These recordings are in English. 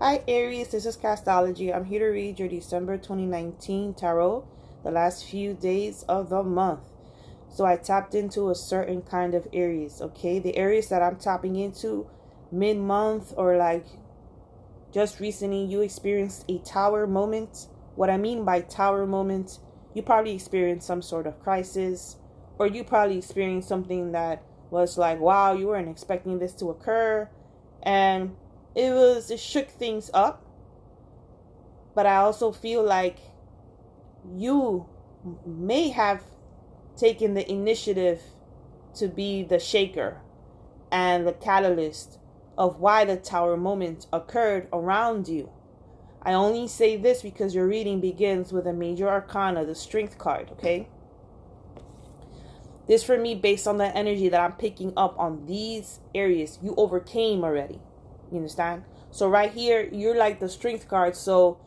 Hi Aries, this is Castology. I'm here to read your December 2019 tarot, the last few days of the month. So I tapped into a certain kind of Aries, okay? The Aries that I'm tapping into mid-month or like just recently, you experienced a tower moment. What I mean by tower moment, you probably experienced some sort of crisis, or you probably experienced something that was like, wow, you weren't expecting this to occur, and it shook things up. But I also feel like you may have taken the initiative to be the shaker and the catalyst of why the tower moment occurred around you. I only say this because your reading begins with a major arcana, the strength card, okay? This for me, based on the energy that I'm picking up on these areas, you overcame already. You understand? So right here, you're like the strength card. So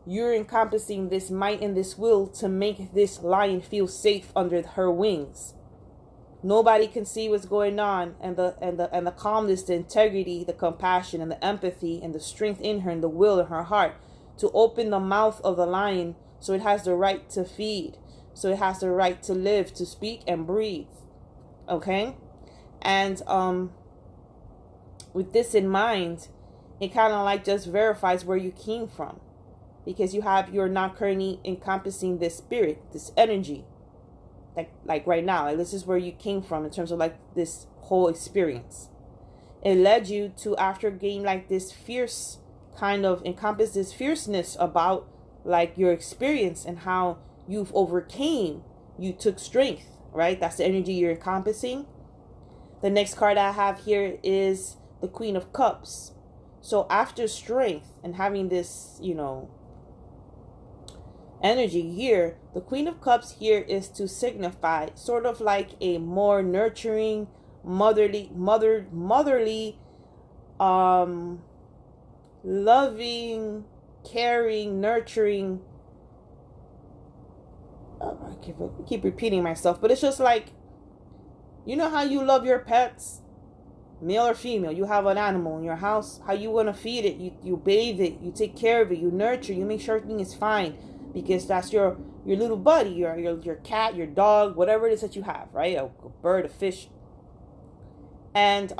you're encompassing this might and this will to make this lion feel safe under her wings. Nobody can see what's going on, and the calmness, the integrity, the compassion, and the empathy, and the strength in her, and the will in her heart to open the mouth of the lion so it has the right to feed, so it has the right to live, to speak, and breathe. Okay? And with this in mind, it kind of like just verifies where you came from, because you're not currently encompassing this spirit, this energy. Like right now, like this is where you came from in terms of like this whole experience. It led you to, after gain like this fierce kind of encompass this fierceness about like your experience and how you've overcame, you took strength, right? That's the energy you're encompassing. The next card I have here is the Queen of Cups. So after strength and having this, energy here, the Queen of Cups here is to signify sort of like a more nurturing, motherly, loving, caring, nurturing. I keep repeating myself, but it's just like, you know how you love your pets, male or female. You have an animal in your house. How you want to feed it? You bathe it. You take care of it. You nurture. You make sure everything is fine, because that's your little buddy, your cat, your dog, whatever it is that you have, right? A bird, a fish. And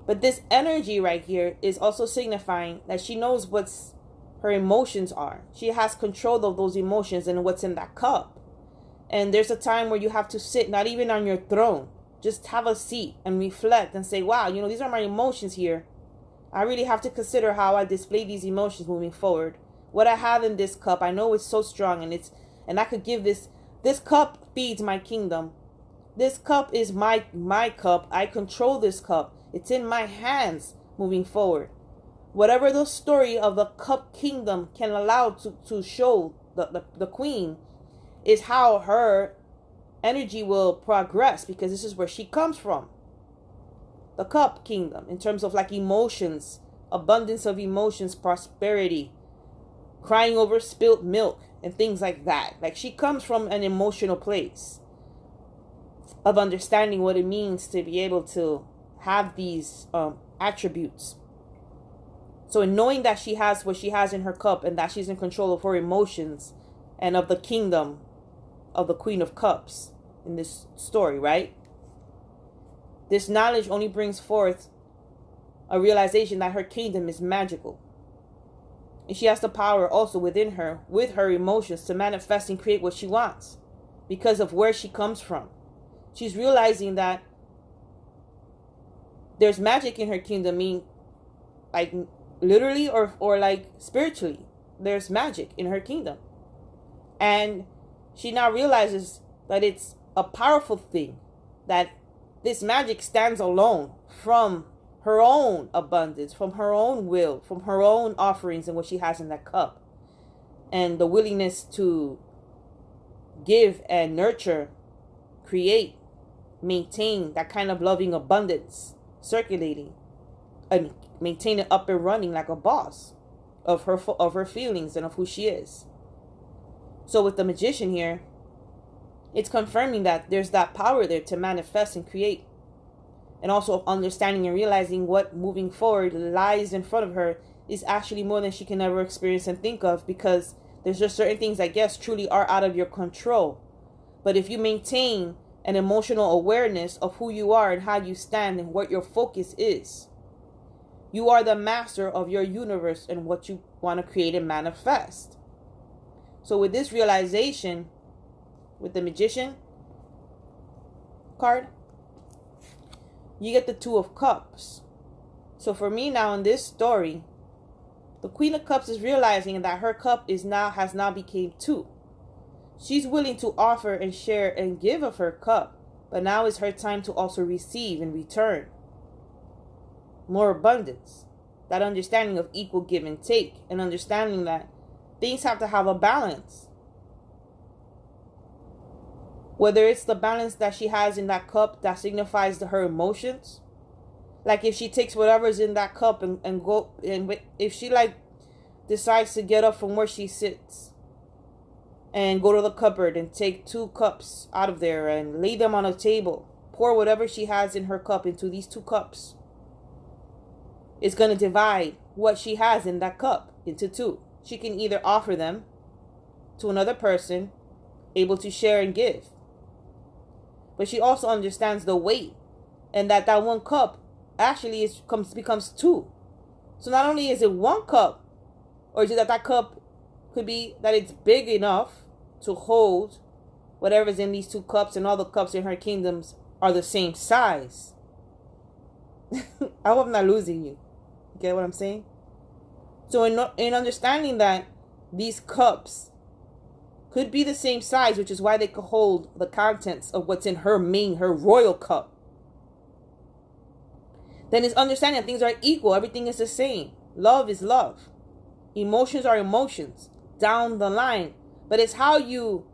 but this energy right here is also signifying that she knows what's her emotions are. She has control of those emotions and what's in that cup. And there's a time where you have to sit, not even on your throne, just have a seat and reflect and say, wow, these are my emotions here. I really have to consider how I display these emotions moving forward. What I have in this cup, I know it's so strong, and I could give this cup feeds my kingdom. This cup is my cup. I control this cup. It's in my hands moving forward. Whatever the story of the cup kingdom can allow to show the queen is how her energy will progress, because this is where she comes from. The cup kingdom, in terms of like emotions, abundance of emotions, prosperity, crying over spilt milk, and things like that. Like, she comes from an emotional place of understanding what it means to be able to have these attributes. So in knowing that she has what she has in her cup, and that she's in control of her emotions and of the kingdom of the Queen of Cups in this story, right? This knowledge only brings forth a realization that her kingdom is magical. And she has the power also within her, with her emotions, to manifest and create what she wants because of where she comes from. She's realizing that there's magic in her kingdom, meaning like literally or like spiritually. There's magic in her kingdom. And she now realizes that it's a powerful thing, that this magic stands alone from her own abundance, from her own will, from her own offerings and what she has in that cup. And the willingness to give and nurture, create, maintain that kind of loving abundance circulating, and maintain it up and running like a boss of her feelings and of who she is. So with the Magician here, it's confirming that there's that power there to manifest and create. and also of understanding and realizing what moving forward lies in front of her is actually more than she can ever experience and think of, because there's just certain things I guess truly are out of your control. But if you maintain an emotional awareness of who you are and how you stand and what your focus is, you are the master of your universe and what you want to create and manifest. So with this realization, with the Magician card, you get the Two of Cups. So for me now in this story, the Queen of Cups is realizing that her cup has now become two. She's willing to offer and share and give of her cup, but now is her time to also receive and return. More abundance. That understanding of equal give and take, and understanding that things have to have a balance. Whether it's the balance that she has in that cup that signifies to her emotions. Like if she takes whatever's in that cup and go, and if she like decides to get up from where she sits and go to the cupboard and take 2 cups out of there and lay them on a table, pour whatever she has in her cup into these 2 cups. It's going to divide what she has in that cup into 2. She can either offer them to another person, able to share and give. But she also understands the weight, and that 1 cup actually becomes 2. So not only is it 1 cup, or is it that cup could be that it's big enough to hold whatever's in these 2 cups, and all the cups in her kingdoms are the same size. I hope I'm not losing you. You get what I'm saying? So in understanding that these cups could be the same size, which is why they could hold the contents of what's in her royal cup, then it's understanding that things are equal. Everything is the same. Love is love. Emotions are emotions down the line. But it's how you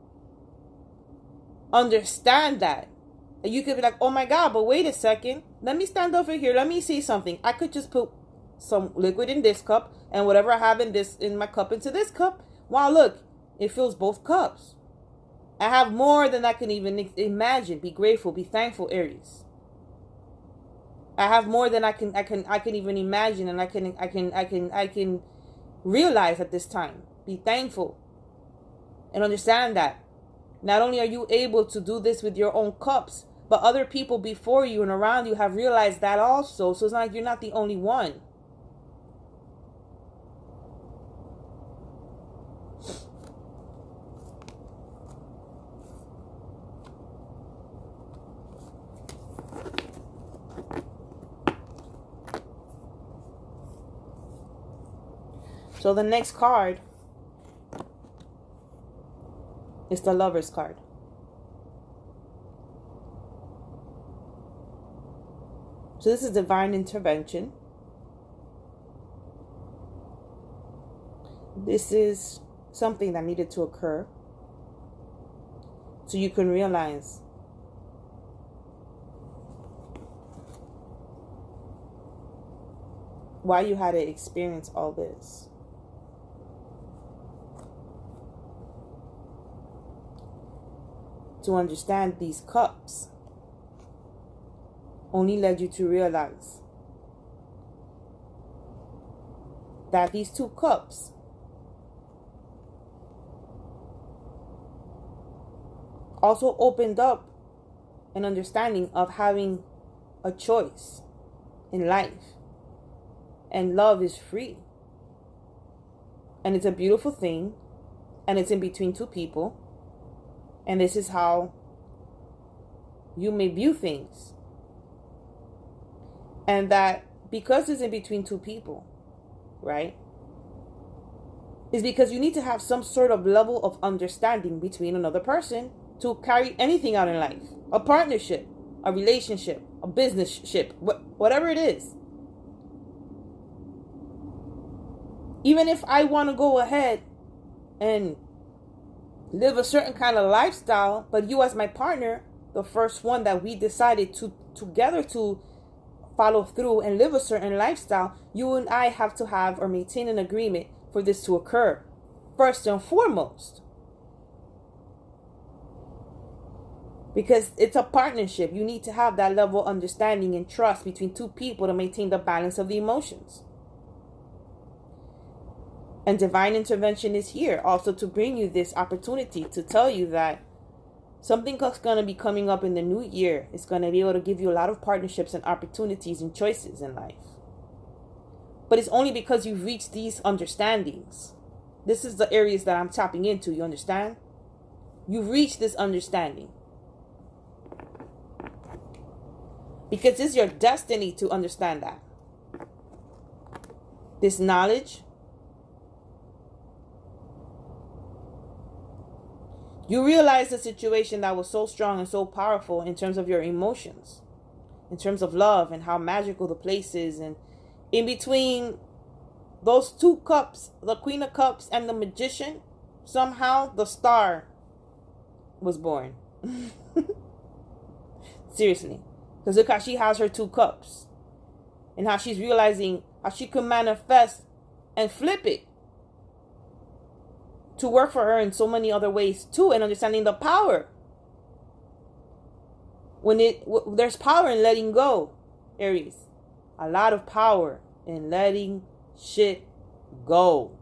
understand that. You could be like, oh my God, but wait a second. Let me stand over here. Let me see something. I could just put some liquid in this cup and whatever I have in my cup into this cup. Wow, look, it fills both cups. I have more than I can even imagine. Be grateful, be thankful, Aries. I have more than I can even imagine, and I can realize at this time. Be thankful and understand that not only are you able to do this with your own cups, but other people before you and around you have realized that also. So it's not like you're not the only one. So the next card is the Lover's card. So this is divine intervention. This is something that needed to occur so you can realize why you had to experience all this. To understand these cups only led you to realize that these 2 cups also opened up an understanding of having a choice in life, and love is free, and it's a beautiful thing, and it's in between 2 people. And this is how you may view things. And that because it's in between 2 people, right? Is because you need to have some sort of level of understanding between another person to carry anything out in life. A partnership, a relationship, a business-ship, whatever it is. Even if I want to go ahead and live a certain kind of lifestyle, but you as my partner, the first one that we decided to together to follow through and live a certain lifestyle, you and I have to have or maintain an agreement for this to occur, first and foremost. Because it's a partnership. You need to have that level of understanding and trust between two people to maintain the balance of the emotions. And divine intervention is here also to bring you this opportunity to tell you that something that's going to be coming up in the new year is going to be able to give you a lot of partnerships and opportunities and choices in life. But it's only because you've reached these understandings. This is the areas that I'm tapping into, you understand? You've reached this understanding. Because it's your destiny to understand that. This knowledge. You realize the situation that was so strong and so powerful in terms of your emotions, in terms of love and how magical the place is. And in between those two cups, the Queen of Cups and the Magician, somehow the star was born. Seriously. Because look how she has her two cups. And how she's realizing how she could manifest and flip it to work for her in so many other ways too, and understanding the power. There's power in letting go, Aries. A lot of power in letting shit go.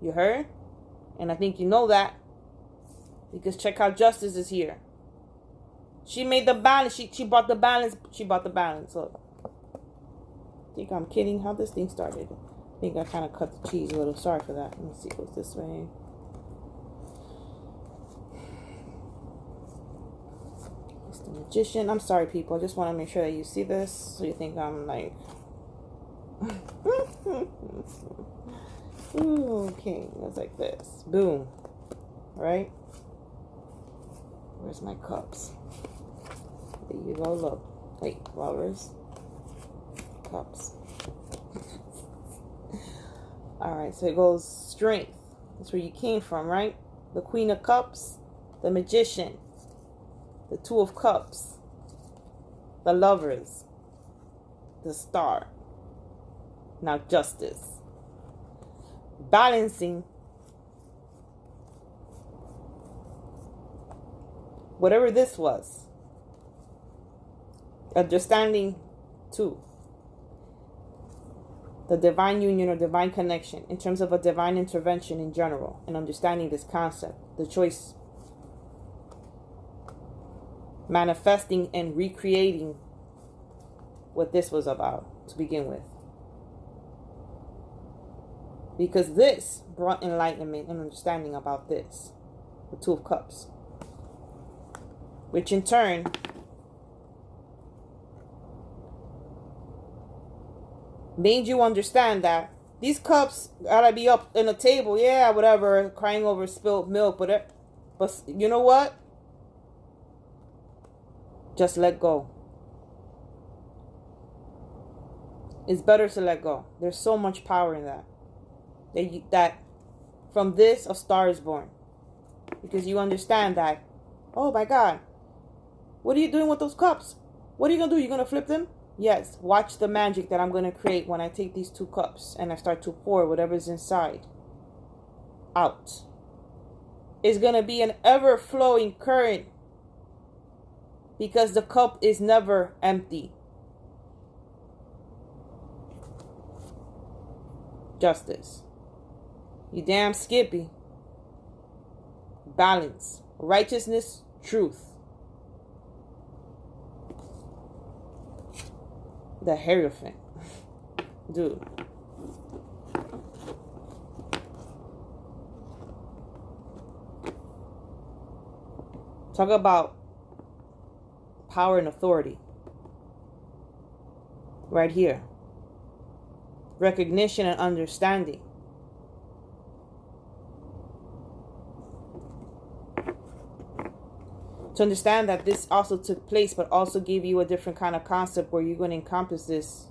You heard? And I think you know that. Because check how Justice is here. She made the balance. She brought the balance. She brought the balance. So, I think I'm kidding how this thing started. I think I kind of cut the cheese a little. Sorry for that. Let me see. What's this way? It's the Magician. I'm sorry, people. I just want to make sure that you see this. So you think I'm like... Okay. It's like this. Boom. Right? Where's my cups? There you go. Look. Wait. Flowers. Cups. Alright, so it goes strength. That's where you came from, right? The Queen of Cups, the Magician, the Two of Cups, the Lovers, the Star. Now Justice. Balancing whatever this was. Understanding too. The divine union or divine connection in terms of a divine intervention in general, and understanding this concept, the choice, manifesting and recreating what this was about to begin with. Because this brought enlightenment and understanding about this, the Two of Cups, which in turn made you understand that these cups gotta be up in a table, yeah, whatever, crying over spilled milk, but you know what? Just let go. It's better to let go. There's so much power in that. That from this a star is born, because you understand that. Oh my God, what are you doing with those cups? What are you gonna do? You're gonna flip them? Yes, watch the magic that I'm going to create when I take these two cups and I start to pour whatever's inside out. It's going to be an ever-flowing current because the cup is never empty. Justice. You damn Skippy. Balance. Righteousness. Truth. The Hierophant. Dude. Talk about power and authority. Right here. Recognition and understanding. To understand that this also took place, but also gave you a different kind of concept where you're going to encompass this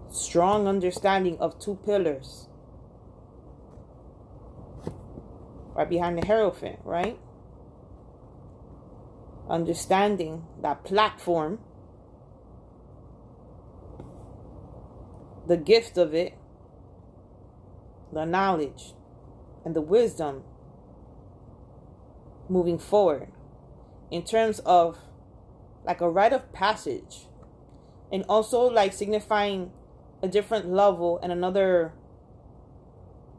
strong understanding of two pillars. Right behind the Hierophant, right? Understanding that platform, the gift of it, the knowledge, and the wisdom moving forward in terms of like a rite of passage, and also like signifying a different level and another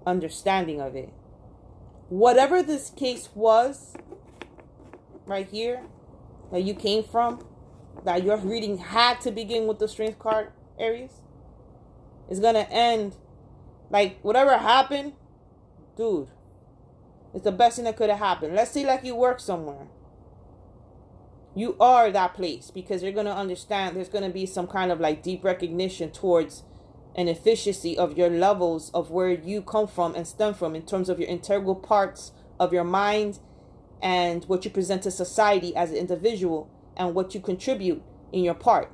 understanding of it. Whatever this case was right here that you came from, that your reading had to begin with the Strength card, Aries, is going to end like whatever happened, dude, it's the best thing that could have happened. Let's say like you work somewhere. You are that place, because you're going to understand there's going to be some kind of like deep recognition towards an efficiency of your levels of where you come from and stem from in terms of your integral parts of your mind and what you present to society as an individual and what you contribute in your part.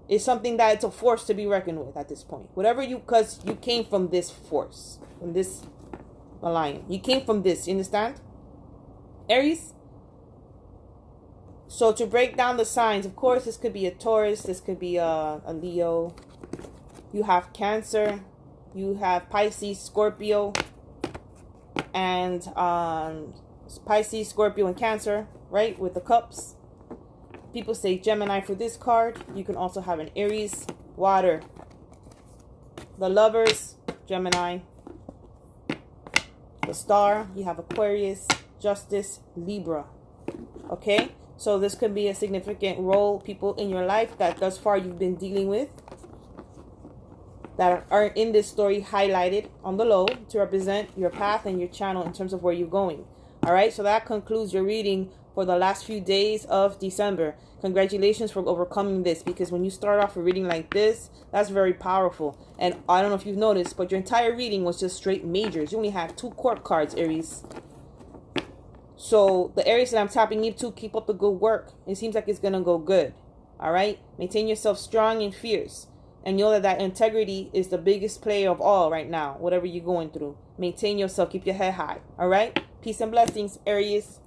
It's something that it's a force to be reckoned with at this point. Whatever you, because you came from this force, from this alliance. You came from this, you understand? Aries? So to break down the signs, of course, this could be a Taurus, this could be a Leo. You have Cancer, you have Pisces, Scorpio, and Pisces, Scorpio, and Cancer, right? With the cups. People say Gemini for this card. You can also have an Aries, water. The Lovers, Gemini. The Star, you have Aquarius, Justice, Libra. Okay? So this could be a significant role, people in your life that thus far you've been dealing with, that are in this story highlighted on the low to represent your path and your channel in terms of where you're going. All right, so that concludes your reading for the last few days of December. Congratulations for overcoming this, because when you start off a reading like this, that's very powerful. And I don't know if you've noticed, but your entire reading was just straight majors. You only had 2 court cards, Aries. So the Aries that I'm tapping you to, keep up the good work. It seems like it's going to go good. All right, maintain yourself strong and fierce. And know that that integrity is the biggest player of all right now, whatever you're going through. Maintain yourself. Keep your head high. All right? Peace and blessings, Aries.